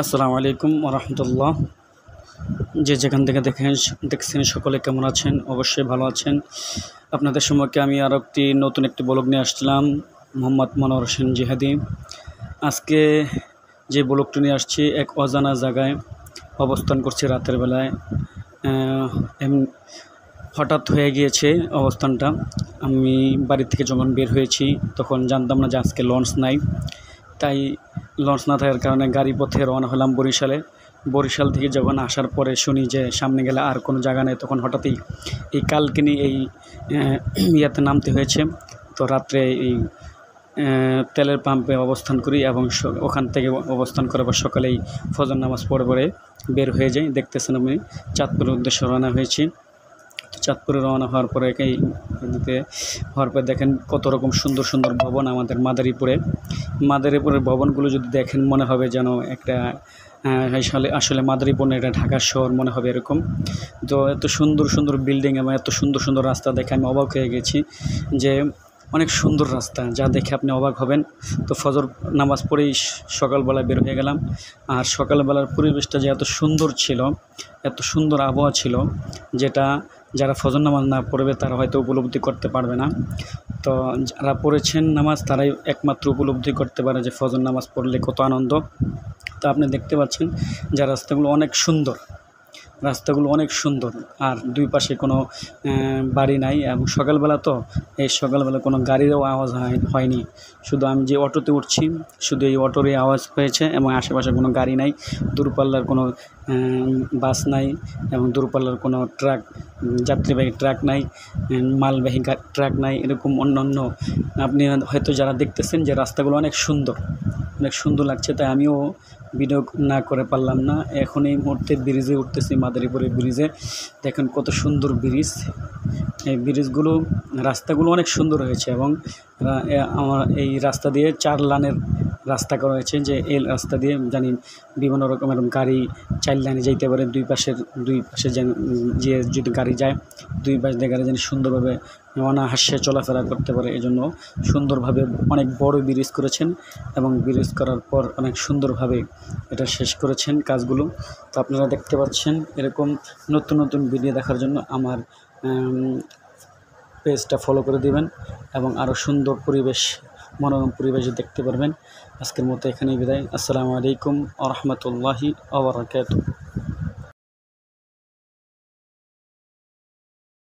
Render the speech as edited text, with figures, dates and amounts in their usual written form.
আসসালামু আলাইকুম ওরহমতুল্লাহ। যে যেখান থেকে দেখছেন সকলে কেমন আছেন? অবশ্যই ভালো আছেন। আপনাদের সম্মুখে আমি আরও নতুন একটি ব্লগ নিয়ে আসছিলাম, মোহাম্মদ মনোয়ার হোসেন জিহাদি। আজকে যে ব্লগটি নিয়ে আসছি, এক অজানা জায়গায় অবস্থান করছি রাতের বেলায়। হঠাৎ হয়ে গিয়েছে অবস্থানটা। আমি বাড়ি থেকে যখন বের হয়েছি তখন জানতাম না যে আজকে লঞ্চ নাই, তাই লঞ্চ না থাকার কারণে গাড়ি পথে রওনা হলাম বরিশালে। বরিশাল থেকে যখন আসার পরে শুনি যে সামনে গেলে আর কোনো জায়গা নেই, তখন হঠাৎই এই কালকিনি এই ইয়াতে নামতে হয়েছে। তো রাত্রে এই তেলের পাম্পে অবস্থান করি এবং ওখান থেকে অবস্থান করার পর সকালেই ফজর নামাজ পড়ে বের হয়ে যাই। দেখতেছেন আমি চাঁদপুরের উদ্দেশ্যে রওনা হয়েছি। তো চাঁদপুরে রওনা হওয়ার পরে হওয়ার পর দেখেন কত রকম সুন্দর সুন্দর ভবন আমাদের মাদারীপুরের ভবনগুলো যদি দেখেন মনে হবে যেন একটা আসলে মাদারীপুর এটা ঢাকার শহর মনে হবে এরকম। তো এত সুন্দর সুন্দর বিল্ডিং এবং এত সুন্দর সুন্দর রাস্তা দেখে আমি অবাক হয়ে গেছি যে অনেক সুন্দর রাস্তা, যা দেখে আপনি অবাক হবেন। তো ফজর নামাজ পড়েই সকালবেলায় বের হয়ে গেলাম। আর সকালবেলার পরিবেশটা যে এত সুন্দর ছিল, এত সুন্দর আবহাওয়া ছিল, যেটা যারা ফজর নামাজ না পড়বে তারা হয়তো উপলব্ধি করতে পারবে না। তো যারা পড়েছেন নামাজ তারাই একমাত্র উপলব্ধি করতে পারে যে ফজর নামাজ পড়লে কত আনন্দ। তো আপনি দেখতে পাচ্ছেন যে রাস্তাগুলো অনেক সুন্দর, আর দুই পাশে কোনো বাড়ি নাই। এবং সকালবেলা তো এই সকালবেলা কোনো গাড়িরও আওয়াজ হয়নি। শুধু আমি যে অটোতে উঠছি, শুধু এই অটোরই আওয়াজ হয়েছে এবং আশেপাশে কোনো গাড়ি নাই, দূরপাল্লার কোনো বাস নাই এবং দূরপাল্লার কোনো যাত্রীবাহী ট্রাক নাই, মালবাহী ট্রাক নাই। এরকম অন্য আপনি হয়তো যারা দেখতেছেন যে রাস্তাগুলো অনেক সুন্দর লাগছে, তাই আমিও ভিডিও না করে পারলাম না। এখন এই মুহূর্তে ব্রিজে উঠতেছি, মাদারীপুরের ব্রিজে। দেখেন কত সুন্দর ব্রিজ। এই ব্রিজগুলো রাস্তাগুলো অনেক সুন্দর হয়েছে এবং আমার এই রাস্তা দিয়ে 4 লাইনের রাস্তা করা হয়েছে, যে এই রাস্তা দিয়ে জানি বিভিন্ন রকমের গাড়ি 4 লাইনে যাইতে পারে। দুই পাশে যেন যে যদি গাড়ি যায়, দুই পাশ দিয়ে গাড়ি যেন সুন্দরভাবে অনায়াসে চলাফেরা করতে পারে। এই জন্য সুন্দরভাবে অনেক বড় ব্রিজ করেছেন এবং ব্রিজ করার পর অনেক সুন্দরভাবে এটা শেষ করেছেন কাজগুলো। তো আপনারা দেখতে পাচ্ছেন, এরকম নতুন নতুন ভিডিও দেখার জন্য আমার পেজটা ফলো করে দিবেন এবং আরও সুন্দর মনোরম পরিবেশে দেখতে পারবেন। আজকের মতো এখানেই বিদায়। আসসালামু আলাইকুম ওয়া রাহমাতুল্লাহি ওয়া বারাকাতুহু।